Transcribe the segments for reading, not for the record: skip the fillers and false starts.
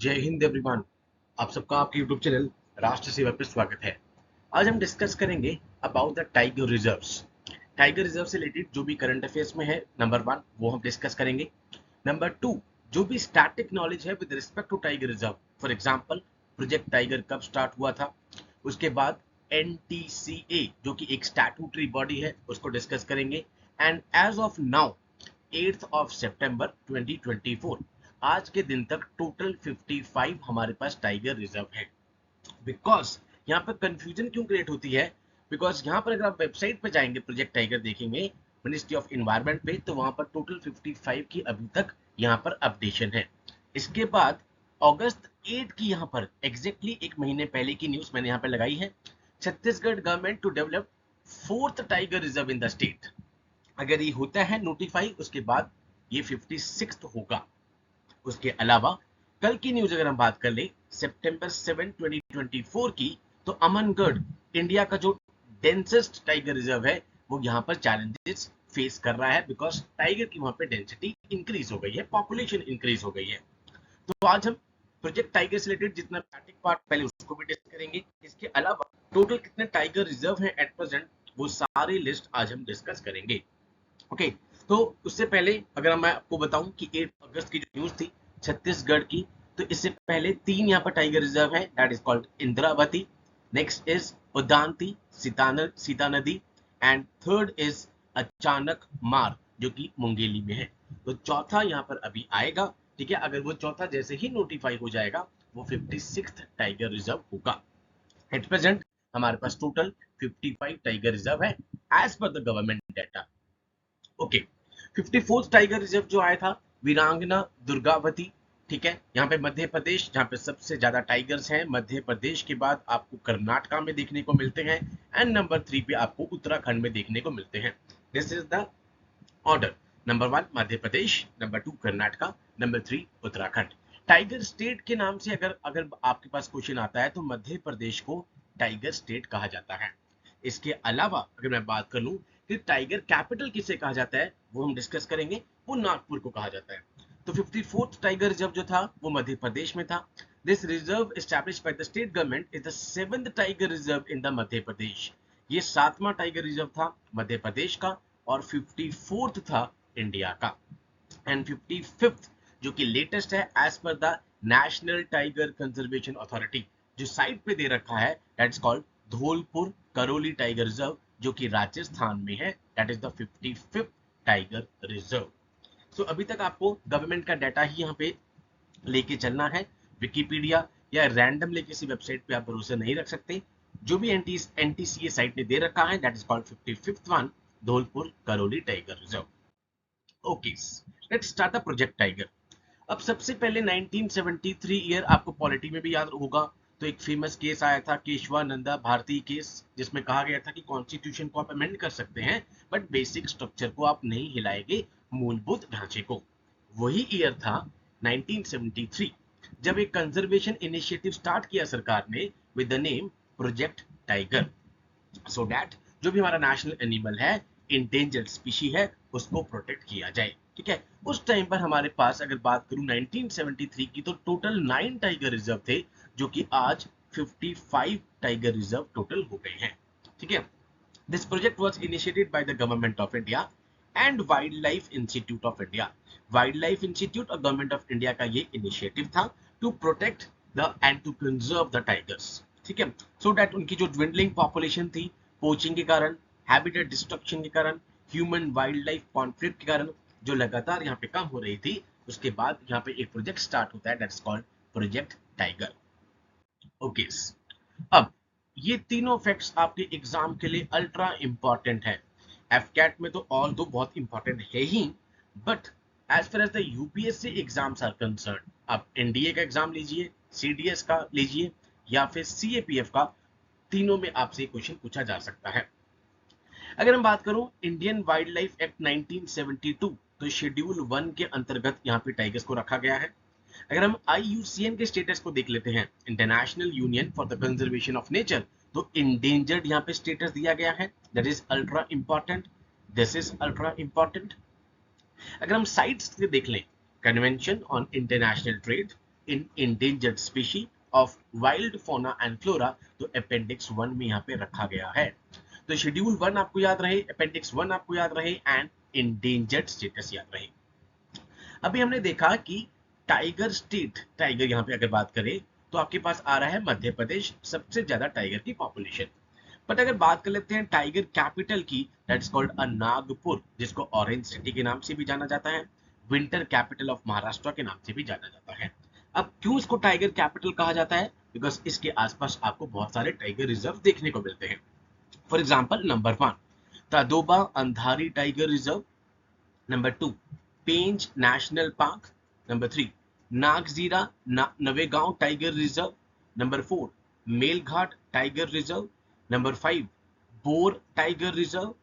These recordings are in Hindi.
जय हिंद एवरीवन। आप सबका आपके यूट्यूब चैनल राष्ट्र सेवा पे स्वागत है। आज हम डिस्कस करेंगे about the tiger reserves. Tiger reserve से रिलेटेड जो भी करंट अफेयर्स में है, नंबर 1 वो हम डिस्कस करेंगे। नंबर 2 जो भी स्टैटिक नॉलेज है with respect to tiger reserve, for example project tiger कब स्टार्ट हुआ था। उसके बाद NTCA जो कि एक स्टैट्यूटरी बॉडी है उसको डिस्कस करेंगे। And as of now 8th ऑफ सितंबर 2024 आज के दिन तक टोटल 55 हमारे पास टाइगर रिजर्व है। बिकॉज यहाँ पर कंफ्यूजन क्यों क्रिएट होती है, बिकॉज यहाँ पर अगर आप वेबसाइट पे जाएंगे प्रोजेक्ट टाइगर देखेंगे मिनिस्ट्री ऑफ इन्वायरमेंट पे, तो वहां पर टोटल 55 की अभी तक यहाँ पर अपडेशन है। इसके बाद अगस्त 8 की यहाँ पर एग्जैक्टली एक महीने पहले की न्यूज मैंने यहाँ पे लगाई है। Chhattisgarh government to develop 4th tiger reserve in the state. अगर ये होता है नोटिफाई, उसके बाद ये 56th होगा। उसके अलावा कल की न्यूज अगर हम बात कर ले सितंबर 7 2024 की, तो अमनगढ़ इंडिया का जो डेंसेस्ट टाइगर रिजर्व है वो यहाँ पर चैलेंजेस फेस कर रहा है, बिकॉज टाइगर की वहां पे डेंसिटी इंक्रीज हो गई है, पॉपुलेशन इंक्रीज हो गई है। तो आज हम प्रोजेक्ट टाइगर से रिलेटेड जितना स्टैटिक पार्ट पहले उसको भी डिस्कस करेंगे। इसके अलावा टोटल कितने टाइगर रिजर्व है एट प्रेजेंट वो सारी लिस्ट आज हम डिस्कस करेंगे। ओके, तो उससे पहले अगर मैं आपको बताऊं कि 8 अगस्त की जो न्यूज थी छत्तीसगढ़ की, तो इससे पहले 3 यहाँ पर टाइगर रिजर्व है, that is called Indravati, next is Udanti Sita नदी, एंड थर्ड इज अचानक मार जो कि मुंगेली में है। तो चौथा यहाँ पर अभी आएगा, ठीक है। अगर वो चौथा जैसे ही नोटिफाई हो जाएगा वो 56th टाइगर रिजर्व होगा। एट प्रेजेंट हमारे पास टोटल 55 टाइगर रिजर्व है as per the government data. Okay, 54th tiger reserve जो आया था वीरांगना दुर्गावती, ठीक है। यहाँ पे मध्य प्रदेश जहाँ पे सबसे ज्यादा टाइगर्स हैं, मध्य प्रदेश के बाद आपको कर्नाटका में देखने को मिलते हैं, एंड नंबर 3 पे आपको उत्तराखंड में देखने को मिलते हैं। This is the order. Number 1 Madhya Pradesh, number 2 Karnataka, number 3 Uttarakhand. Tiger state के नाम से अगर अगर आपके पास क्वेश्चन आता है तो मध्य प्रदेश को टाइगर स्टेट कहा जाता है। इसके अलावा अगर मैं बात कर लूं कि टाइगर कैपिटल किसे कहा जाता है वो हम डिस्कस करेंगे, वो नागपुर को कहा जाता है। तो 54th टाइगर रिजर्व जो था वो मध्य प्रदेश में था। This reserve established by the state government is the 7th tiger reserve in the Madhya Pradesh. ये 7वां टाइगर रिजर्व था मध्य प्रदेश का, और 54th था इंडिया का। एंड 55th जो कि लेटेस्ट है as per the national tiger conservation authority, जो साइट पे दे रखा है, that's called Dholpur Karauli tiger reserve जो कि राजस्थान में है, that is the 55th tiger reserve. So अभी तक आपको गवर्नमेंट का डाटा ही यहाँ पे लेके चलना है। विकिपीडिया या रैंडमली किसी वेबसाइट पे आप भरोसा नहीं रख सकते। जो भी NTCA साइट ने दे रखा है that is called 55th one, Dholpur Karauli tiger reserve. Okay, let's start the project tiger. अब सबसे पहले 1973 ईयर आपको पॉलिटी में भी याद होगा, तो एक फेमस केस आया था केशवानंदा भारती केस, जिसमें कहा गया था कि कॉन्स्टिट्यूशन को आप अमेंड कर सकते हैं बट बेसिक स्ट्रक्चर को आप नहीं हिलाएंगे, मूलभूत ढांचे को। वही ईयर था 1973 जब एक कंजर्वेशन इनिशिएटिव स्टार्ट किया सरकार ने with the name project tiger, so that जो भी हमारा नेशनल एनिमल है, इंडेंजर्ड स्पीशी है, उसको प्रोटेक्ट किया जाए, ठीक है। उस टाइम पर हमारे पास अगर बात करूं 1973 की, तो टोटल 9 टाइगर रिजर्व थे, जो कि आज 55 टाइगर रिजर्व टोटल हो गए हैं, ठीक है। This project was initiated by the government of India and wildlife institute of India. Wildlife institute और गवर्नमेंट ऑफ इंडिया का ये इनिशिएटिव था to protect the and to conserve the tigers, ठीक है। सो दैट उनकी जो ड्विंडलिंग पॉपुलेशन थी, पोचिंग के कारण, हैबिटेट डिस्ट्रक्शन के कारण, ह्यूमन वाइल्ड लाइफ कॉन्फ्लिक्ट के कारण जो लगातार यहाँ पे कम हो रही थी, उसके बाद यहाँ पे एक प्रोजेक्ट स्टार्ट होता है that's called project tiger. Okay, अब ये तीनों फैक्ट्स आपके एग्जाम के लिए अल्ट्रा इंपॉर्टेंट है। एफकैट में तो ऑल दो बहुत इंपॉर्टेंट है ही, but as far as the UPSC exams are concern, आप एनडीए का एग्जाम लीजिए, सीडीएस का लीजिए, या फिर सीएपीएफ का, तीनों में आपसे क्वेश्चन पूछा जा सकता है। अगर हम बात करूं इंडियन वाइल्ड लाइफ एक्ट 1972, तो शेड्यूल 1 के अंतर्गत यहाँ पे टाइगर्स को रखा गया है। अगर हम IUCN के स्टेटस को देख लेते हैं, international union for the conservation of nature, तो इंडेंजर्ड यहाँ पे स्टेटस दिया गया है, that is ultra important, this is ultra important. अगर हम साइट्स देख लें, convention on international trade, in endangered species of wild फोना एंड फ्लोरा, तो अपेंडिक्स 1 में यहाँ पे रखा गया है। तो शेड्यूल 1 आपको याद रहे, अपेंडिक्स 1 आपको याद रहे एंड इंडेंजर्ड स्टेटस याद रहे। अभी हमने देखा कि टाइगर स्टेट, टाइगर यहाँ पे अगर बात करें तो आपके पास आ रहा है मध्य प्रदेश, सबसे ज्यादा टाइगर की पॉपुलेशन। बट अगर बात कर लेते हैं टाइगर कैपिटल की, दैट्स कॉल्ड अ नागपुर, जिसको ऑरेंज सिटी के नाम से भी जाना जाता है, विंटर कैपिटल ऑफ महाराष्ट्र के नाम से भी जाना जाता है। अब क्यों इसको टाइगर कैपिटल कहा जाता है? बिकॉज इसके आसपास आपको बहुत सारे टाइगर रिजर्व देखने को मिलते हैं। For example, number 1 Tadoba Andhari tiger reserve, number 2 Pench national park, number 3 Nagzira Navegaon tiger reserve, number 4 Melghat tiger reserve, number 5 Bor tiger reserve,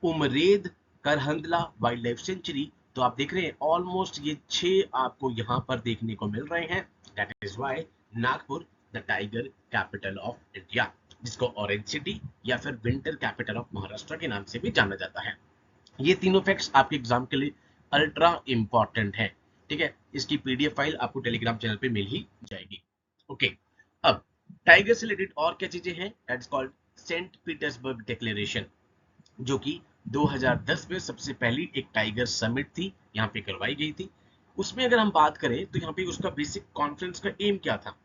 Umred Karhandla wildlife sanctuary. तो आप देख रहे हैं ऑलमोस्ट ये 6 आपको यहाँ पर देखने को मिल रहे हैं। That is why Nagpur the tiger capital of India, जिसको ऑरेंज सिटी या फिर विंटर कैपिटल ऑफ महाराष्ट्र के नाम से भी जाना जाता है। ये तीनों फैक्ट्स आपके एग्जाम के लिए अल्ट्रा इंपॉर्टेंट है। ठीक है, इसकी पीडीएफ फाइल आपको टेलीग्राम चैनल पे मिल ही जाएगी। ओके, अब टाइगर से रिलेटेड और क्या चीजें हैं? That's called Saint Petersburg declaration, जो कि 2010 में सबसे पहली एक टाइगर समिट थी, यहाँ पे करवाई गई थी। उसमें अगर हम बात करें तो यहाँ पे उसका बेसिक कॉन्फ्रेंस का एम क्या था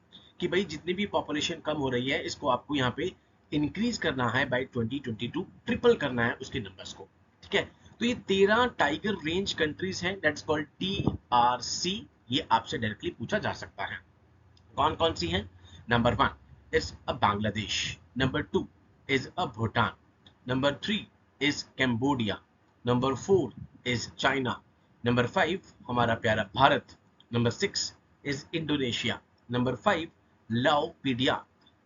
कि भाई जितनी भी पॉपुलेशन कम हो रही है इसको आपको यहाँ पे इंक्रीज करना है बाय 2022, ट्रिपल करना है उसके नंबर्स को। ठीक है, तो ये 13 टाइगर रेंज कंट्रीज हैं, दैट्स कॉल्ड TRC। ये आपसे डायरेक्टली पूछा जा सकता है। कौन कौन सी हैं? Number 1 is a Bangladesh, number 2 is a Bhutan, number 3 is Cambodia, number 4 is China, number 5 हमारा प्यारा Bharat, number 6 is Indonesia, number 5 लाओपीडिया,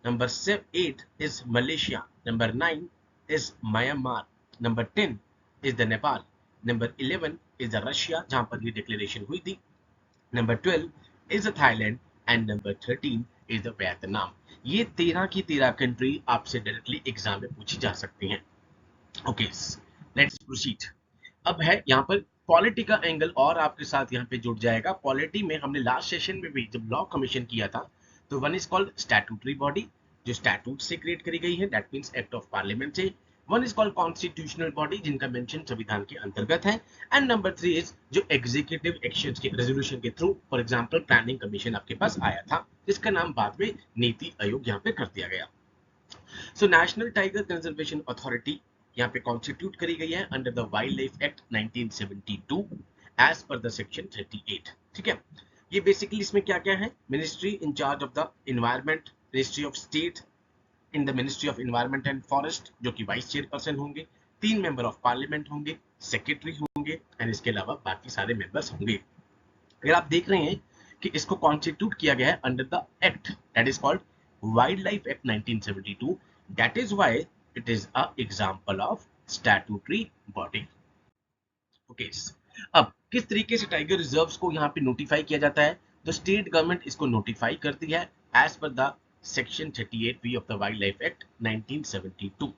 number 8 is Malaysia, number 9 is Myanmar, number 10 is the Nepal, number 11 is the Russia जहां पर ये डिक्लेरेशन हुई थी, number 12 is the Thailand and number 13 is the Vietnam. ये 13 की 13 कंट्री आपसे डायरेक्टली एग्जाम में पूछी जा सकती हैं। Okay, let's proceed. अब है यहाँ पर पॉलिटी का एंगल और आपके साथ यहाँ पे जुड़ जाएगा। पॉलिटी में हमने लास्ट सेशन में भी जब लॉ कमीशन किया था तो one is called statutory body, जो स्टैट्यूट से क्रिएट करी गई है, that means act of parliament से। One is called constitutional body, जिनका मेंशन संविधान के अंतर्गत है। एंड नंबर 3 इज जो एग्जीक्यूटिव एक्शंस के रेजोल्यूशन के through, for example planning commission आपके पास आया था, जिसका नाम बाद में नीति आयोग यहाँ पे कर दिया गया। So national tiger conservation authority यहाँ पे कॉन्स्टिट्यूट करी गई है under the wildlife act 1972 as per the section 38। ठीक है, ये बेसिकली इसमें क्या क्या है? Ministry in charge of the environment, ministry of state in the ministry of environment and forest, जो कि वाइस चेयरपर्सन होंगे, 3 मेंबर ऑफ पार्लियामेंट होंगे, सेक्रेटरी होंगे एंड इसके अलावा बाकी सारे मेंबर्स होंगे। अगर आप देख रहे हैं कि इसको कॉन्स्टिट्यूट किया गया है under the act that is called wild life act 1972, that is why it is a example of statutory body. Okay, अब किस तरीके से टाइगर रिजर्व्स को यहाँ पे नोटिफाई किया जाता है? तो स्टेट गवर्नमेंट इसको नोटिफाई करती है as per the section 38B of the wildlife act 1972।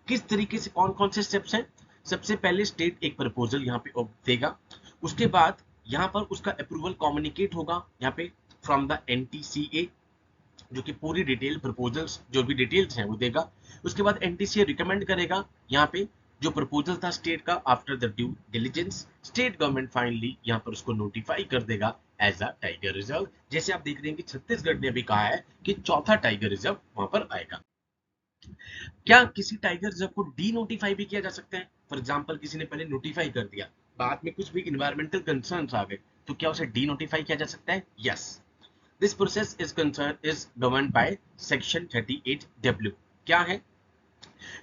किस तरीके से, कौन कौन से स्टेप्स हैं? सबसे पहले स्टेट एक प्रपोजल यहाँ पे देगा, उसके बाद यहाँ पर उसका अप्रूवल कम्युनिकेट होगा यहाँ पे फ्रॉम द NTCA, जो कि पूरी डिटेल प्रपोजल्स जो भी डिटेल्स हैं वो देगा। उसके बाद NTCA रिकमेंड करेगा यहाँ पे जो प्रपोजल था स्टेट का, after the due diligence state government finally यहाँ पर उसको नोटिफाई कर देगा एज अ टाइगर रिजर्व। जैसे आप देख रहे हैं कि छत्तीसगढ़ ने अभी कहा है कि चौथा टाइगर रिजर्व वहां पर आएगा। क्या किसी टाइगर रिजर्व को डी नोटिफाई भी किया जा सकता है? फॉर एग्जाम्पल किसी ने पहले नोटिफाई कर दिया, बाद में कुछ भी इन्वायरमेंटल कंसर्न्स आ गए, तो क्या उसे डी नोटिफाई किया जा सकता है? Yes, this process is governed by section 38W। क्या है?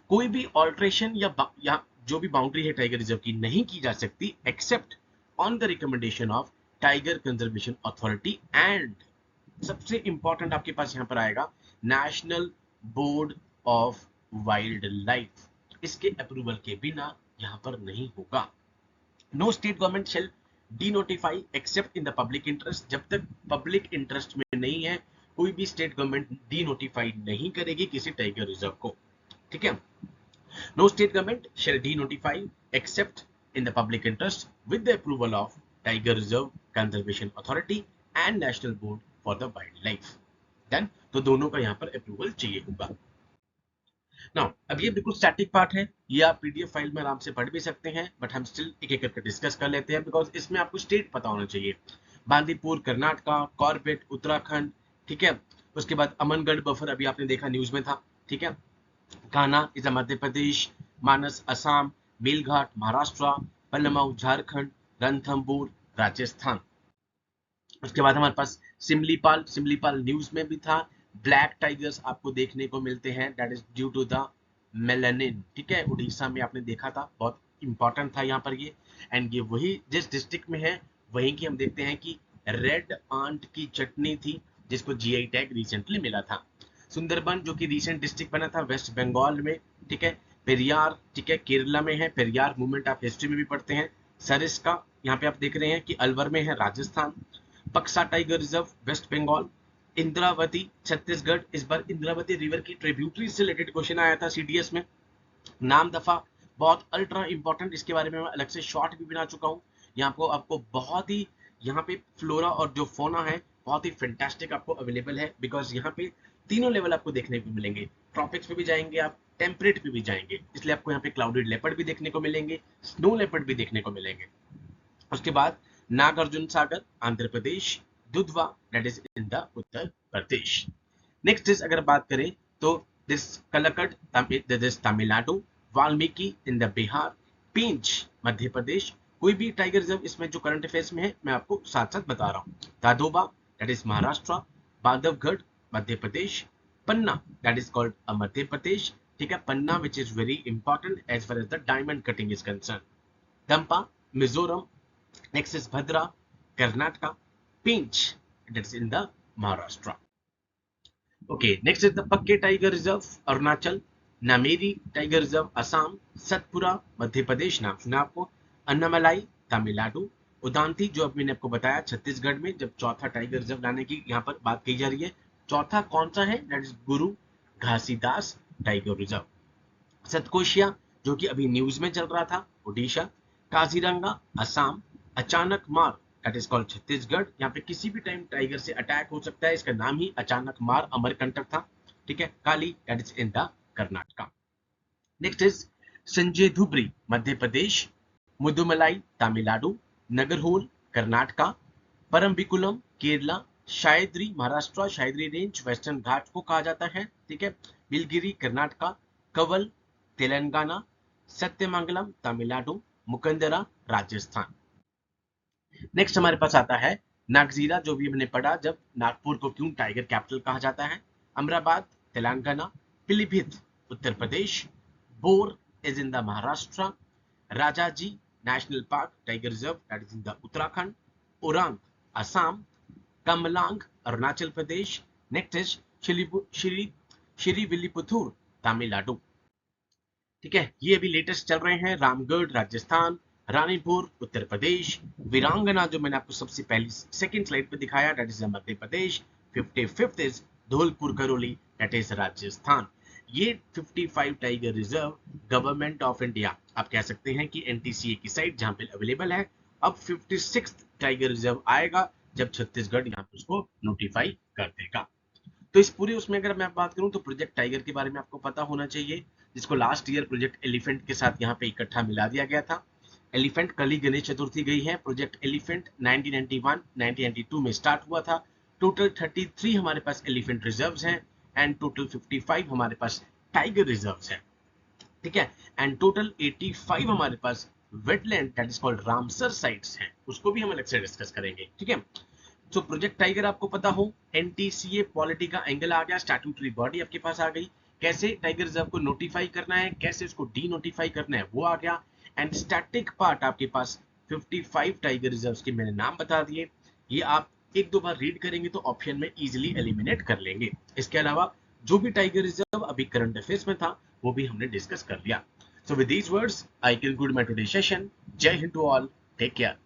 कोई भी ऑल्ट्रेशन या जो भी बाउंड्री है टाइगर रिजर्व की नहीं की जा सकती except on the recommendation of tiger conservation authority and सबसे इंपॉर्टेंट आपके पास यहां पर आएगा national board of wildlife. इसके अप्रूवल के बिना यहां पर नहीं होगा। No state government shall denotify except in the public interest. जब तक पब्लिक इंटरेस्ट में नहीं है कोई भी स्टेट गवर्नमेंट डी नोटिफाई नहीं करेगी किसी टाइगर रिजर्व को। ठीक है, no state government shall denotify except in the public interest with the approval of tiger reserve conservation authority and national board for the wildlife. Then तो दोनों का यहाँ पर अप्रूवल चाहिए होगा। नाउ अब ये बिल्कुल स्टैटिक पार्ट है, ये आप पीडीएफ फाइल में आराम से पढ़ भी सकते हैं, बट हम स्टिल एक एक करके डिस्कस कर लेते हैं बिकॉज इसमें आपको स्टेट पता होना चाहिए। बांदीपुर कर्नाटका, कॉर्बेट उत्तराखंड, ठीक है। उसके बाद अमनगढ़ बफर अभी आपने देखा न्यूज में था, ठीक है। कान्हा इज मध्य प्रदेश, मानस असम, मेलघाट महाराष्ट्र, पलमऊ झारखंड, रणथंबोर राजस्थान। उसके बाद हमारे पास सिमलीपाल, सिमलीपाल न्यूज में भी था। ब्लैक टाइगर्स आपको देखने को मिलते हैं, that is due to the melanin, ठीक है। उड़ीसा में आपने देखा था, बहुत इंपॉर्टेंट था यहाँ पर ये। एंड ये वही जिस डिस्ट्रिक्ट में है वहीं की हम देखते हैं कि रेड आंट की चटनी थी जिसको जीआई टैग रिसेंटली मिला था। सुंदरबन जो कि रिसेंट डिस्ट्रिक्ट बना था वेस्ट बंगाल में, ठीक है। पेरियार, ठीक है, केरला में है। पेरियार मूवमेंट आप हिस्ट्री में भी पढ़ते हैं। सरिस्का यहाँ पे आप देख रहे हैं कि अलवर में है, Rajasthan. Buxa tiger reserve West Bengal. Indravati Chhattisgarh, इस बार इंद्रावती रिवर की ट्रिब्यूटरी से रिलेटेड क्वेश्चन आया था सीडीएस में। नाम दफा बहुत अल्ट्रा इंपॉर्टेंट, इसके बारे में मैं अलग से शॉर्ट भी बना चुका हूँ। यहाँ को आपको बहुत ही यहाँ पे फ्लोरा और जो फोना है बहुत ही फैंटास्टिक आपको अवेलेबल है, बिकॉज यहाँ पे तीनों लेवल आपको देखने को मिलेंगे। ट्रॉपिक्स पे भी जाएंगे आप, टेम्परेट पे भी जाएंगे, इसलिए आपको यहाँ पे क्लाउडेड लेपर्ड भी देखने को मिलेंगे, स्नो लेपर्ड भी देखने को मिलेंगे। उसके बाद Nagarjuna Sagar Andhra Pradesh, Dudhwa that is in the Uttar Pradesh. Next is अगर बात करें तो this Kalakad that is Tamil Nadu, Valmiki in the Bihar, Pench Madhya Pradesh. कोई भी टाइगर रिजर्व इसमें जो करंट अफेयर्स में है मैं आपको साथ साथ बता रहा हूँ। Tadoba that is Maharashtra, Bandhavgarh Madhya Pradesh, Panna that is called Madhya Pradesh, ठीक है। Panna which is very important as far as the diamond cutting is concern. Dampa Mizoram, next is Bhadra, Karnataka, Pinch, that's in the Maharashtra. Okay, next is the Pakke Tiger Reserve, Arunachal, Nameri Tiger Reserve, Assam, Satpura, Madhya Pradesh, नाम सुना आपको। अन्नामलाई तमिलनाडु, उदांती जो अभी मैंने आपको बताया छत्तीसगढ़ में, जब चौथा टाइगर रिजर्व लाने की यहाँ पर बात की जा रही है। चौथा कौन सा है, that is Guru Ghasidas tiger reserve. Satkosia जो कि अभी न्यूज में चल रहा था, ओडिशा। काजीरंगा असम, अचानक मार दैट इज कॉल्ड छत्तीसगढ़। यहाँ पे किसी भी टाइम टाइगर से अटैक हो सकता है, इसका नाम ही अचानक मार अमरकंटक था, ठीक है। Kali that is in the Karnataka. Next is Sanjay Dubri Madhya Pradesh, Mudumalai Tamil Nadu, Nagarhole Karnataka, Parambikulam Kerala, Sahyadri Maharashtra, Sahyadri range western Ghat को कहा जाता है, ठीक है। बिलगिरी कर्नाटका, कवल तेलंगाना, सत्यमंगलम तमिलनाडु, मुकंदरा राजस्थान। नेक्स्ट हमारे पास आता है नागजीरा, जो भी हमने पढ़ा जब नागपुर को क्यों टाइगर कैपिटल कहा जाता है। Amrabad Telangana, Pilibhit Uttar Pradesh, Bor is in the Maharashtra, Rajaji national park tiger reserve that is in the Uttarakhand, Orang Assam, Kamlang Arunachal Pradesh. Next is Srivilliputhur Tamil Nadu, ठीक है। ये अभी लेटेस्ट चल रहे हैं। रामगढ़ राजस्थान, रानीपुर उत्तर प्रदेश, वीरांगना जो मैंने आपको सबसे पहली सेकंड स्लाइड पे दिखाया that is Madhya Pradesh. 55th is Dholpur Karauli that is Rajasthan. ये 55 tiger reserve government of India आप कह सकते हैं कि एनटीसीए की साइट जहां पे अवेलेबल है। अब 56th टाइगर रिजर्व आएगा जब छत्तीसगढ़ यहाँ पे उसको नोटिफाई कर देगा। तो इस पूरे उसमें अगर मैं बात करूं तो प्रोजेक्ट टाइगर के बारे में आपको पता होना चाहिए, जिसको लास्ट ईयर प्रोजेक्ट एलिफेंट के साथ यहाँ पे इकट्ठा मिला दिया गया था। एलिफेंट कल ही गणेश चतुर्थी गई है। प्रोजेक्ट एलिफेंट 1991 1992 में स्टार्ट हुआ था। टोटल 33 हमारे पास एलिफेंट रिजर्व्स हैं एंड टोटल 55 हमारे पास टाइगर रिजर्व्स हैं, ठीक है। एंड टोटल 85 हमारे पास wetland that is called Ramsar sites हैं, उसको भी हम अलग से डिस्कस करेंगे, ठीक है। तो प्रोजेक्ट टाइगर आपको पता हो, एनटीसीए पॉलिटी का एंगल आ गया, स्टैट्यूटरी बॉडी आपके पास आ गई, कैसे टाइगर रिजर्व को नोटिफाई करना है, कैसे उसको डी नोटिफाई करना है वो आ गया। एंड स्टैटिक पार्ट आपके पास 55 टाइगर रिजर्व्स के मैंने नाम बता दिए। ये आप एक दो बार रीड करेंगे तो ऑप्शन में इजीली एलिमिनेट कर लेंगे। इसके अलावा जो भी टाइगर रिजर्व अभी करंट अफेयर्स में था वो भी हमने डिस्कस कर लिया। So with these words I conclude my today session. जय हिंद टू ऑल, टेक केयर।